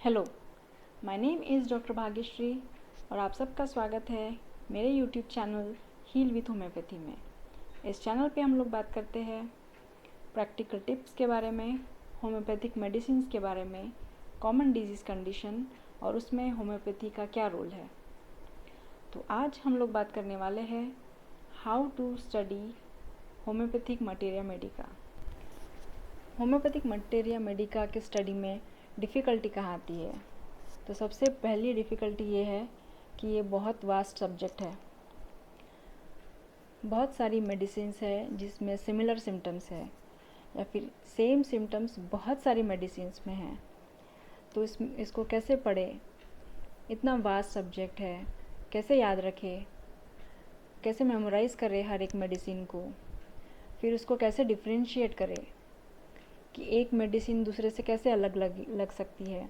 Hello, my name is doctor Bhagyashree और आप सबका स्वागत है मेरे YouTube channel heal with homeopathy में। इस चैनल पे हम लोग बात करते हैं प्रैक्टिकल टिप्स के बारे में, होम्योपैथिक मेडिसिन्स के बारे में, कॉमन डिजीज़ कंडीशन और उसमें होम्योपैथी का क्या रोल है। तो आज हम लोग बात करने वाले हैं how to study homeopathic materia medica. Homeopathic materia medica के स्टडी में डिफ़िकल्टी कहाँ आती है? तो सबसे पहली डिफ़िकल्टी ये है कि ये बहुत वास्ट सब्जेक्ट है। बहुत सारी मेडिसिन्स है जिसमें सिमिलर सिम्टम्स है या फिर सेम सिम्टम्स बहुत सारी मेडिसिन्स में हैं। तो इसको कैसे पढ़े? इतना वास्ट सब्जेक्ट है, कैसे याद रखे, कैसे मेमोराइज़ करे हर एक मेडिसिन को, फिर उसको कैसे डिफ्रेंशिएट करे कि एक मेडिसिन दूसरे से कैसे अलग लग सकती है,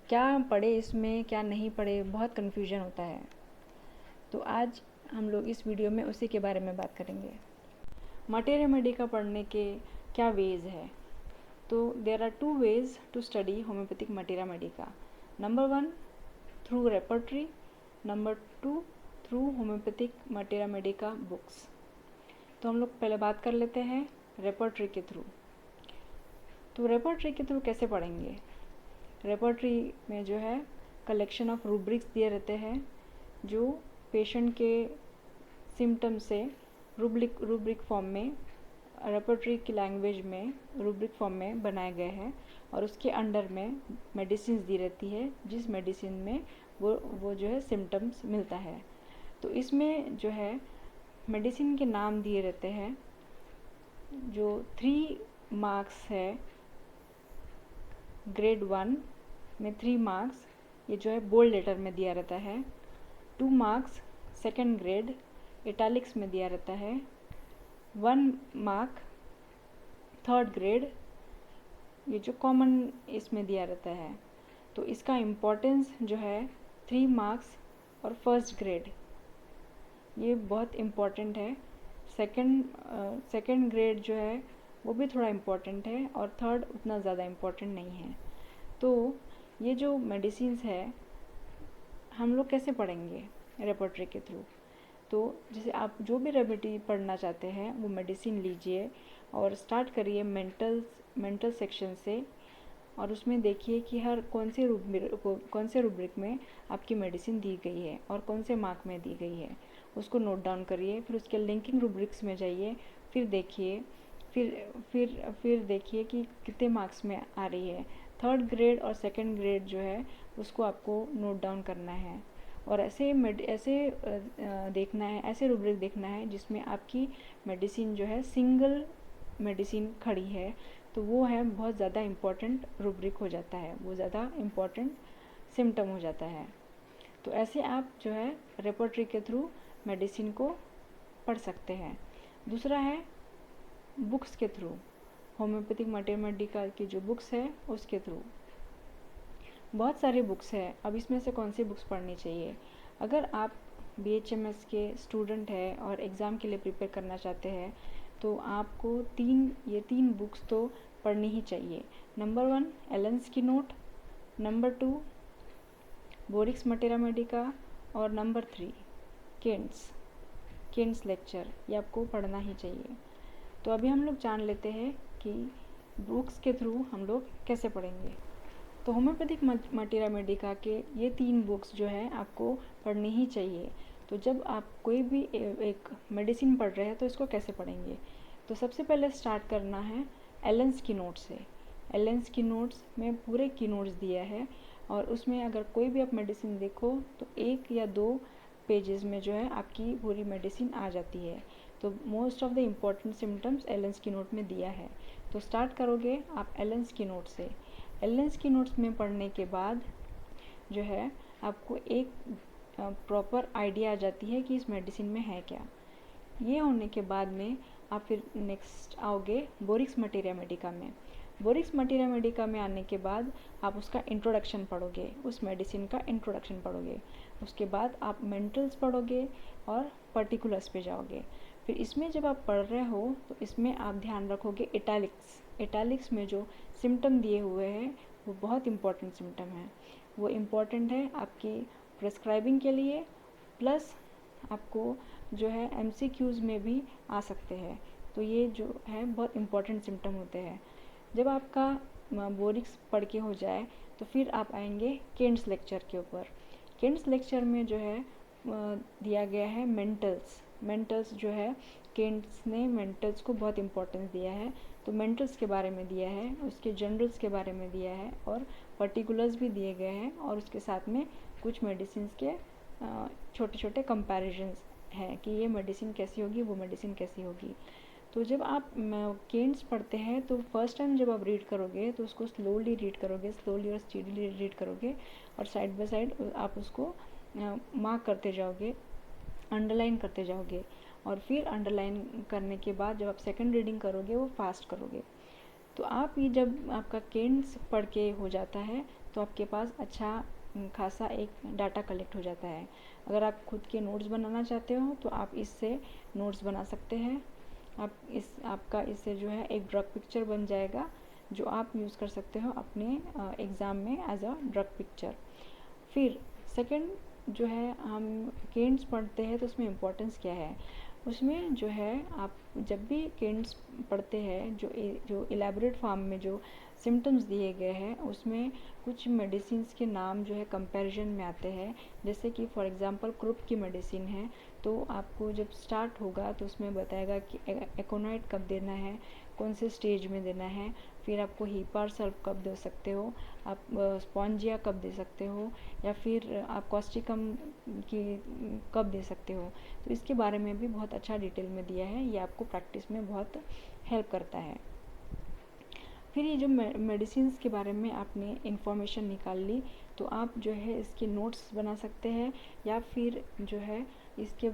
क्या पढ़े इसमें क्या नहीं पढ़े, बहुत कन्फ्यूजन होता है। तो आज हम लोग इस वीडियो में उसी के बारे में बात करेंगे। मटेरिया मेडिका पढ़ने के क्या वेज़ है? तो there are 2 ways to study homeopathic materia medica. Number 1 through repertory, number 2 through homeopathic materia medica books. तो हम लोग पहले बात कर लेते हैं रेपर्टरी के थ्रू। तो रेपर्टरी के थ्रू कैसे पढ़ेंगे? रेपर्टरी में जो है कलेक्शन ऑफ रूब्रिक्स दिए रहते हैं जो पेशेंट के सिम्टम से रूब्रिक फॉर्म में, रेपर्टरी की लैंग्वेज में रूब्रिक फॉर्म में बनाए गए हैं और उसके अंडर में मेडिसिन दी रहती है जिस मेडिसिन में वो जो है सिम्टम्स मिलता है। तो इसमें जो है मेडिसिन के नाम दिए रहते हैं जो 3 मार्क्स है। ग्रेड 1 में 3 मार्क्स ये जो है बोल्ड लेटर में दिया रहता है। 2 मार्क्स सेकेंड ग्रेड इटैलिक्स में दिया रहता है। 1 मार्क थर्ड ग्रेड ये जो कॉमन इसमें दिया रहता है। तो इसका इम्पोर्टेंस जो है 3 मार्क्स और फर्स्ट ग्रेड ये बहुत इम्पोर्टेंट है। सेकेंड ग्रेड जो है वो भी थोड़ा इम्पोर्टेंट है और थर्ड उतना ज़्यादा इम्पोर्टेंट नहीं है। तो ये जो मेडिसिन्स है हम लोग कैसे पढ़ेंगे रेपर्टरी के थ्रू? तो जैसे आप जो भी रेमेडी पढ़ना चाहते हैं वो मेडिसिन लीजिए और स्टार्ट करिए मेंटल सेक्शन से और उसमें देखिए कि हर कौन से रूब्रिक में आपकी मेडिसिन दी गई है और कौन से मार्क में दी गई है, उसको नोट डाउन करिए। फिर उसके लिंकिंग रूब्रिक्स में जाइए, फिर देखिए फिर देखिए कि कितने मार्क्स में आ रही है। थर्ड ग्रेड और सेकंड ग्रेड जो है उसको आपको नोट डाउन करना है और ऐसे देखना है, ऐसे रूब्रिक देखना है जिसमें आपकी मेडिसिन जो है सिंगल मेडिसिन खड़ी है। तो वो है बहुत ज़्यादा इम्पॉर्टेंट रूब्रिक हो जाता है, वो ज़्यादा इम्पॉर्टेंट सिम्टम हो जाता है। तो ऐसे आप जो है रेपर्टरी के थ्रू मेडिसिन को पढ़ सकते हैं। दूसरा है बुक्स के थ्रू, होम्योपैथिक मटेरिया मेडिका की जो बुक्स है उसके थ्रू। बहुत सारी बुक्स है, अब इसमें से कौन सी बुक्स पढ़नी चाहिए? अगर आप BHMS के स्टूडेंट हैं और एग्ज़ाम के लिए प्रिपेयर करना चाहते हैं तो आपको ये तीन बुक्स तो पढ़नी ही चाहिए। नंबर 1 एलेंस की नोट, नंबर 2 बोरिक्स मटेरिया मेडिका और नंबर 3 केन्स लेक्चर। ये आपको पढ़ना ही चाहिए। तो अभी हम लोग जान लेते हैं कि बुक्स के थ्रू हम लोग कैसे पढ़ेंगे। तो होम्योपैथिक मटेरिया मेडिका के ये 3 बुक्स जो है आपको पढ़नी ही चाहिए। तो जब आप कोई भी एक मेडिसिन पढ़ रहे हैं तो इसको कैसे पढ़ेंगे? तो सबसे पहले स्टार्ट करना है एलेंस की नोट से। एलेंस की नोट्स में पूरे की नोट्स दिया है और उसमें अगर कोई भी आप मेडिसिन देखो तो 1 या 2 पेजेस में जो है आपकी पूरी मेडिसिन आ जाती है। तो most of the important symptoms Allen's keynote में दिया है। तो स्टार्ट करोगे आप एलेंस की नोट से। एलेंस की नोट्स में पढ़ने के बाद जो है आपको एक प्रॉपर आइडिया आ जाती है कि इस मेडिसिन में है क्या। ये होने के बाद में आप फिर नेक्स्ट आओगे बोरिक्स मटेरिया मेडिका में। बोरिक्स मटेरिया मेडिका में आने के बाद आप उसका इंट्रोडक्शन पढ़ोगे, उस मेडिसिन का इंट्रोडक्शन पढ़ोगे। उसके बाद आप मेंटल्स पढ़ोगे और पर्टिकुलर्स पे जाओगे। फिर इसमें जब आप पढ़ रहे हो तो इसमें आप ध्यान रखोगे इटैलिक्स में जो सिम्टम दिए हुए हैं वो बहुत इम्पॉर्टेंट सिम्टम है। वो इम्पॉर्टेंट है आपकी प्रिस्क्राइबिंग के लिए, प्लस आपको जो है MCQs में भी आ सकते हैं। तो ये जो है बहुत इम्पॉर्टेंट सिम्टम होते हैं। जब आपका बोरिक्स पढ़ के हो जाए तो फिर आप आएंगे केंट्स लेक्चर के ऊपर। केंट्स लेक्चर में जो है दिया गया है मेंटल्स जो है केंट्स ने मेंटल्स को बहुत इम्पोर्टेंस दिया है। तो मेंटल्स के बारे में दिया है, उसके जनरल्स के बारे में दिया है और पर्टिकुलर्स भी दिए गए हैं, और उसके साथ में कुछ मेडिसिन के छोटे छोटे कंपैरिजन्स हैं कि ये मेडिसिन कैसी होगी, वो मेडिसिन कैसी होगी। तो जब आप केंट्स पढ़ते हैं तो फर्स्ट टाइम जब आप रीड करोगे तो उसको स्लोली रीड करोगे, स्लोली और स्पीडीली रीड करोगे, और साइड बाय साइड आप उसको मार्क करते जाओगे, अंडरलाइन करते जाओगे, और फिर अंडरलाइन करने के बाद जब आप सेकंड रीडिंग करोगे वो फास्ट करोगे। तो आप ये जब आपका केंट्स पढ़ के हो जाता है तो आपके पास अच्छा खासा एक डाटा कलेक्ट हो जाता है। अगर आप खुद के नोट्स बनाना चाहते हो तो आप इससे नोट्स बना सकते हैं। आपका इससे जो है एक ड्रग पिक्चर बन जाएगा जो आप यूज़ कर सकते हो अपने एग्ज़ाम में एज अ ड्रग पिक्चर। फिर सेकंड जो है हम केंट्स पढ़ते हैं तो उसमें इम्पोर्टेंस क्या है, उसमें जो है आप जब भी केंट्स पढ़ते हैं जो इलेबोरेट फॉर्म में जो सिम्टम्स दिए गए हैं उसमें कुछ मेडिसिन्स के नाम जो है कंपैरिजन में आते हैं। जैसे कि फॉर एग्जांपल क्रुप की मेडिसिन है तो आपको जब स्टार्ट होगा तो उसमें बताएगा कि एकोनाइट कब देना है, कौन से स्टेज में देना है, फिर आपको हीपार सल्फ कब दे सकते हो, आप स्पॉन्जिया कब दे सकते हो, या फिर आप कॉस्टिकम की कब दे सकते हो। तो इसके बारे में भी बहुत अच्छा डिटेल में दिया है, ये आपको प्रैक्टिस में बहुत हेल्प करता है। फिर ये जो मेडिसिन्स के बारे में आपने इन्फॉर्मेशन निकाल ली तो आप जो है इसके नोट्स बना सकते हैं, या फिर जो है इसके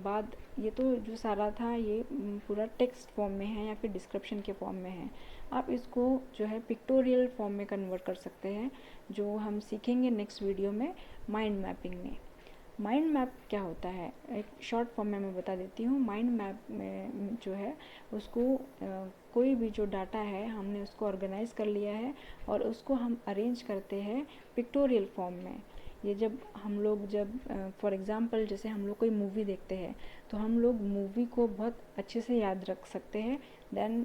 बाद ये तो जो सारा था ये पूरा टेक्स्ट फॉर्म में है या फिर डिस्क्रिप्शन के फॉर्म में है। आप इसको जो है पिक्टोरियल फॉर्म में कन्वर्ट कर सकते हैं, जो हम सीखेंगे नेक्स्ट वीडियो में माइंड मैपिंग में। माइंड मैप क्या होता है, एक शॉर्ट फॉर्म में मैं बता देती हूँ। माइंड मैप में जो है उसको कोई भी जो डाटा है हमने उसको ऑर्गेनाइज कर लिया है और उसको हम अरेंज करते हैं पिक्टोरियल फॉर्म में। ये जब हम लोग फॉर एग्ज़ाम्पल जैसे हम लोग कोई मूवी देखते हैं तो हम लोग मूवी को बहुत अच्छे से याद रख सकते हैं। देन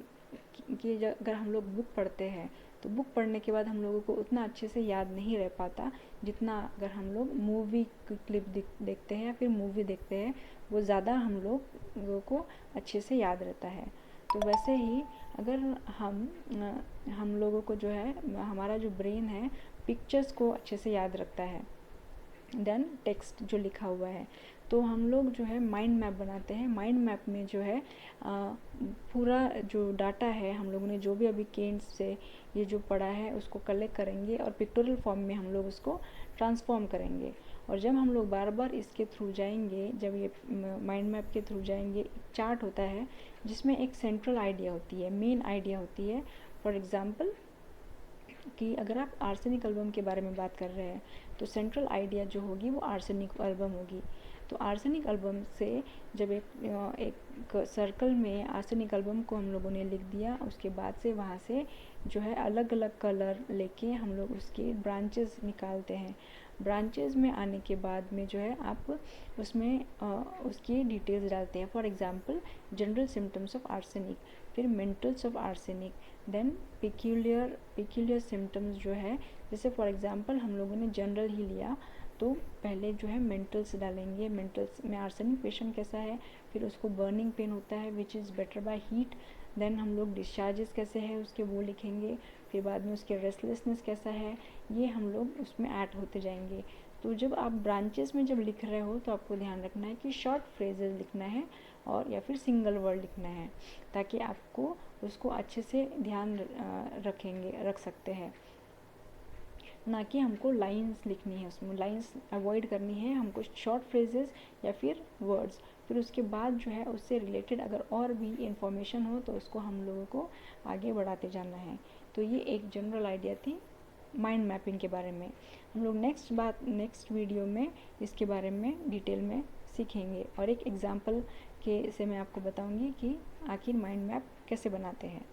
कि अगर हम लोग बुक पढ़ते हैं तो बुक पढ़ने के बाद हम लोगों को उतना अच्छे से याद नहीं रह पाता जितना अगर हम लोग मूवी की क्लिप देखते हैं या फिर मूवी देखते हैं, वो ज़्यादा हम लोगों को अच्छे से याद रहता है। तो वैसे ही अगर हम लोगों को जो है हमारा जो ब्रेन है पिक्चर्स को अच्छे से याद रखता है देन टेक्स्ट जो लिखा हुआ है, तो हम लोग जो है माइंड मैप बनाते हैं। माइंड मैप में जो है पूरा जो डाटा है हम लोगों ने जो भी अभी केंट्स से ये जो पढ़ा है उसको कलेक्ट करेंगे और पिक्टोरियल फॉर्म में हम लोग उसको ट्रांसफॉर्म करेंगे। और जब हम लोग बार बार इसके थ्रू जाएंगे, जब ये माइंड मैप के थ्रू जाएंगे, एक चार्ट होता है जिसमें एक सेंट्रल आइडिया होती है, मेन आइडिया होती है। फॉर एग्ज़ाम्पल कि अगर आप आर्सेनिक एल्बम के बारे में बात कर रहे हैं तो सेंट्रल आइडिया जो होगी वो आर्सेनिक एल्बम होगी। तो आर्सेनिक एल्बम से जब एक सर्कल में आर्सेनिक एल्बम को हम लोगों ने लिख दिया, उसके बाद से वहाँ से जो है अलग अलग कलर लेके हम लोग उसके ब्रांचेस निकालते हैं। ब्रांचेस में आने के बाद में जो है आप उसमें उसकी डिटेल्स डालते हैं। For example general symptoms of arsenic, फिर mentals of arsenic, then peculiar symptoms जो है, जैसे फॉर एग्ज़ाम्पल हम लोगों ने जनरल ही लिया तो पहले जो है मेंटल्स डालेंगे। मेंटल्स में आर्सेनिक पेशेंट कैसा है, फिर उसको बर्निंग पेन होता है which is better by heat. Then हम लोग डिस्चार्जेस कैसे है उसके वो लिखेंगे, फिर बाद में उसके रेस्टलेसनेस कैसा है, ये हम लोग उसमें ऐड होते जाएंगे। तो जब आप ब्रांचेस में जब लिख रहे हो तो आपको ध्यान रखना है कि शॉर्ट फ्रेजेस लिखना है और या फिर सिंगल वर्ड लिखना है, ताकि आपको उसको अच्छे से ध्यान रख सकते हैं। ना कि हमको लाइंस लिखनी है, उसमें लाइंस अवॉइड करनी है, हमको शॉर्ट फ्रेजेस या फिर वर्ड्स। फिर उसके बाद जो है उससे रिलेटेड अगर और भी इंफॉर्मेशन हो तो उसको हम लोगों को आगे बढ़ाते जाना है। तो ये एक जनरल आइडिया थी माइंड मैपिंग के बारे में। हम लोग नेक्स्ट वीडियो में इसके बारे में डिटेल में सीखेंगे और एक एग्जाम्पल के से मैं आपको बताऊंगी कि आखिर माइंड मैप कैसे बनाते हैं।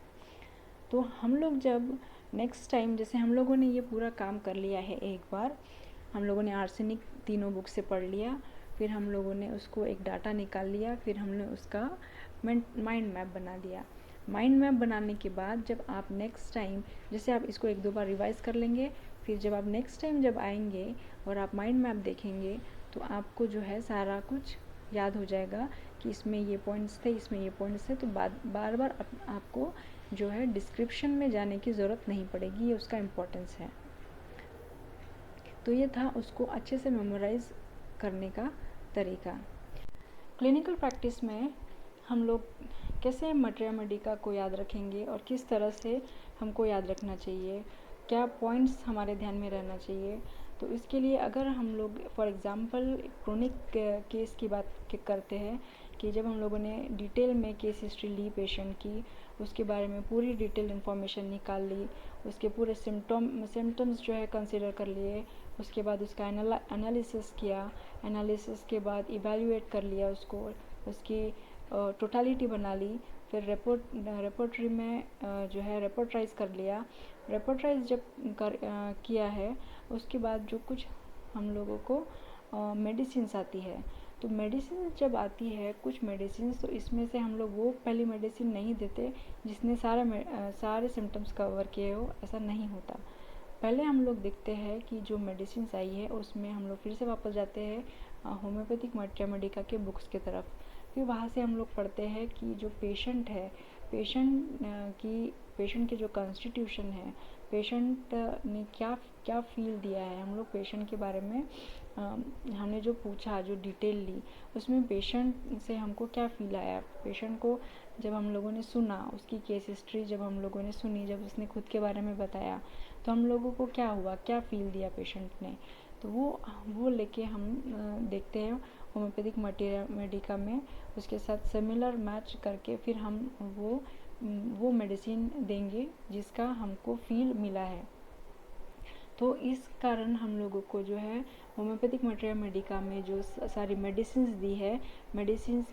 तो हम लोग जब नेक्स्ट टाइम, जैसे हम लोगों ने ये पूरा काम कर लिया है एक बार, हम लोगों ने आर्सेनिक तीनों बुक से पढ़ लिया, फिर हम लोगों ने उसको एक डाटा निकाल लिया, फिर हमने उसका माइंड मैप बना दिया। माइंड मैप बनाने के बाद जब आप नेक्स्ट टाइम, जैसे आप इसको 1-2 बार रिवाइज कर लेंगे, फिर जब आप नेक्स्ट टाइम जब आएंगे और आप माइंड मैप देखेंगे तो आपको जो है सारा कुछ याद हो जाएगा कि इसमें ये पॉइंट्स थे, इसमें ये पॉइंट्स थे। तो बार बार आपको जो है डिस्क्रिप्शन में जाने की ज़रूरत नहीं पड़ेगी, ये उसका इम्पोर्टेंस है। तो ये था उसको अच्छे से मेमोराइज़ करने का तरीका। क्लिनिकल प्रैक्टिस में हम लोग कैसे मटेरिया मेडिका को याद रखेंगे और किस तरह से हमको याद रखना चाहिए, क्या पॉइंट्स हमारे ध्यान में रहना चाहिए। तो इसके लिए अगर हम लोग फॉर एग्ज़ाम्पल क्रोनिक केस की बात करते हैं कि जब हम लोगों ने डिटेल में केस हिस्ट्री ली पेशेंट की, उसके बारे में पूरी डिटेल इन्फॉर्मेशन निकाल ली, उसके पूरे सिम्टम्स जो है कंसिडर कर लिए, उसके बाद उसका एनालिसिस किया, एनालिसिस के बाद इवैल्यूएट कर लिया उसको, उसकी टोटलिटी बना ली, फिर रेपोर्टरी में जो है रेपोर्टराइज कर लिया। रेपोर्टराइज जब किया है उसके बाद जो कुछ हम लोगों को मेडिसिन्स आती है, तो मेडिसिन जब आती है कुछ मेडिसिन, तो इसमें से हम लोग वो पहली मेडिसिन नहीं देते जिसने सारे सिम्टम्स कवर किए हो, ऐसा नहीं होता। पहले हम लोग देखते हैं कि जो मेडिसिन आई है उसमें हम लोग फिर से वापस जाते हैं होम्योपैथिक मटेरिया मेडिका के बुक्स की तरफ। फिर वहाँ से हम लोग पढ़ते हैं कि जो पेशेंट है, पेशेंट की जो कॉन्स्टिट्यूशन है, पेशेंट ने क्या फील दिया है, हम लोग पेशेंट के बारे में हमने जो पूछा, जो डिटेल ली, उसमें पेशेंट से हमको क्या फील आया। पेशेंट को जब हम लोगों ने सुना, उसकी केस हिस्ट्री जब हम लोगों ने सुनी, जब उसने खुद के बारे में बताया, तो हम लोगों को क्या हुआ, क्या फील दिया पेशेंट ने, तो वो लेके हम देखते हैं होम्योपैथिक मटेरिया मेडिका में, उसके साथ सिमिलर मैच करके फिर हम वो मेडिसिन देंगे जिसका हमको फील मिला है। तो इस कारण हम लोगों को जो है होम्योपैथिक मटेरिया मेडिका में जो सारी मेडिसिन्स दी है, मेडिसिन्स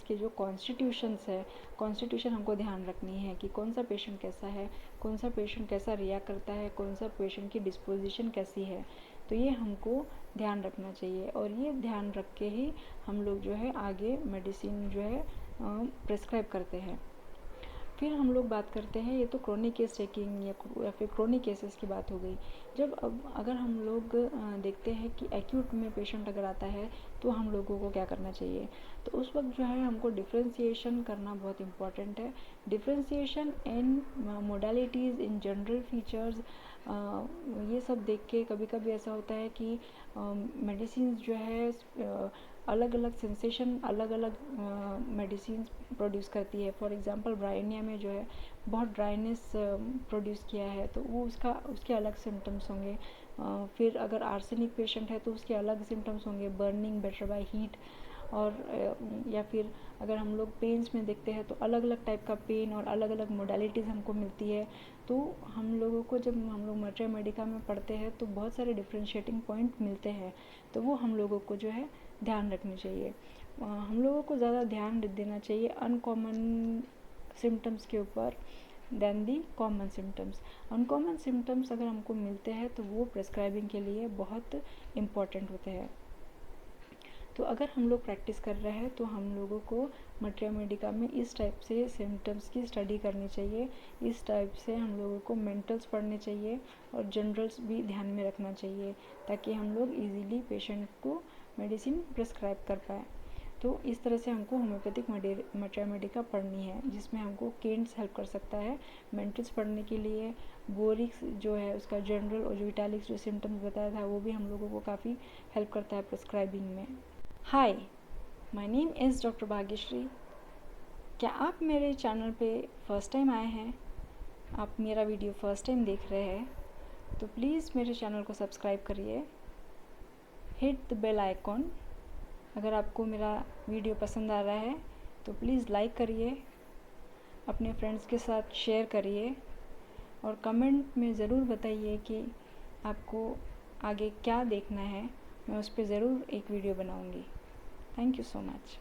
के जो कॉन्स्टिट्यूशंस है, कॉन्स्टिट्यूशन हमको ध्यान रखनी है कि कौन सा पेशेंट कैसा है, कौन सा पेशेंट कैसा रिएक्ट करता है, कौन सा पेशेंट की डिस्पोजिशन कैसी है। तो ये हमको ध्यान रखना चाहिए और ये ध्यान रख के ही हम लोग जो है आगे मेडिसिन जो है प्रेस्क्राइब करते हैं। फिर हम लोग बात करते हैं, ये तो क्रोनिक केस चेकिंग या फिर क्रोनिक केसेस की बात हो गई। अगर हम लोग देखते हैं कि एक्यूट में पेशेंट अगर आता है तो हम लोगों को क्या करना चाहिए, तो उस वक्त जो है हमको डिफ्रेंशिएशन करना बहुत इम्पॉर्टेंट है। Differentiation in modalities, in general features, ये सब देख के कभी कभी ऐसा होता है कि मेडिसिन जो है अलग अलग सेंसेशन, अलग अलग मेडिसिन प्रोड्यूस करती है। फॉर एग्जांपल ब्राइनिया में जो है बहुत ड्राइनेस प्रोड्यूस किया है, तो वो उसके अलग सिम्टम्स होंगे। फिर अगर आर्सेनिक पेशेंट है तो उसके अलग सिम्टम्स होंगे, बर्निंग, बेटर बाय हीट। और या फिर अगर हम लोग पेन्स में देखते हैं तो अलग अलग टाइप का पेन और अलग अलग मोडालिटीज़ हमको मिलती है। तो हम लोगों को जब हम लोग मटेरिया मेडिका में पढ़ते हैं तो बहुत सारे डिफ्रेंशिएटिंग पॉइंट मिलते हैं, तो वो हम लोगों को जो है ध्यान रखनी चाहिए। हम लोगों को ज़्यादा ध्यान देना चाहिए अनकॉमन सिम्टम्स के ऊपर then the common symptoms. Uncommon symptoms अगर हमको मिलते हैं तो वो प्रेस्क्राइबिंग के लिए बहुत इम्पॉर्टेंट होते हैं। तो अगर हम लोग प्रैक्टिस कर रहे हैं तो हम लोगों को मटेरिया मेडिका में इस टाइप से सिम्टम्स की स्टडी करनी चाहिए, इस टाइप से हम लोगों को मेंटल्स पढ़ने चाहिए और जनरल्स भी ध्यान में रखना चाहिए, ताकि हम लोग इजीली पेशेंट को मेडिसिन प्रेस्क्राइब कर पाए। तो इस तरह से हमको होम्योपैथिक मटेरिया मेडिका पढ़नी है, जिसमें हमको केंट्स हेल्प कर सकता है मेंटल्स पढ़ने के लिए। बोरिक्स जो है उसका जनरल और जो इटैलिक्स जो सिम्टम्स बताया था वो भी हम लोगों को काफ़ी हेल्प करता है प्रेस्क्राइबिंग में। Hi, my name is doctor Bhagyashree. क्या आप मेरे चैनल पे फर्स्ट टाइम आए हैं, आप मेरा वीडियो फर्स्ट टाइम देख रहे हैं, तो प्लीज़ मेरे चैनल को सब्सक्राइब करिए, हिट द बेल आइकॉन। अगर आपको मेरा वीडियो पसंद आ रहा है तो प्लीज़ लाइक करिए, अपने फ्रेंड्स के साथ शेयर करिए और कमेंट में ज़रूर बताइए कि आपको आगे क्या देखना है, मैं उस पर ज़रूर एक वीडियो बनाऊंगी। Thank you so much.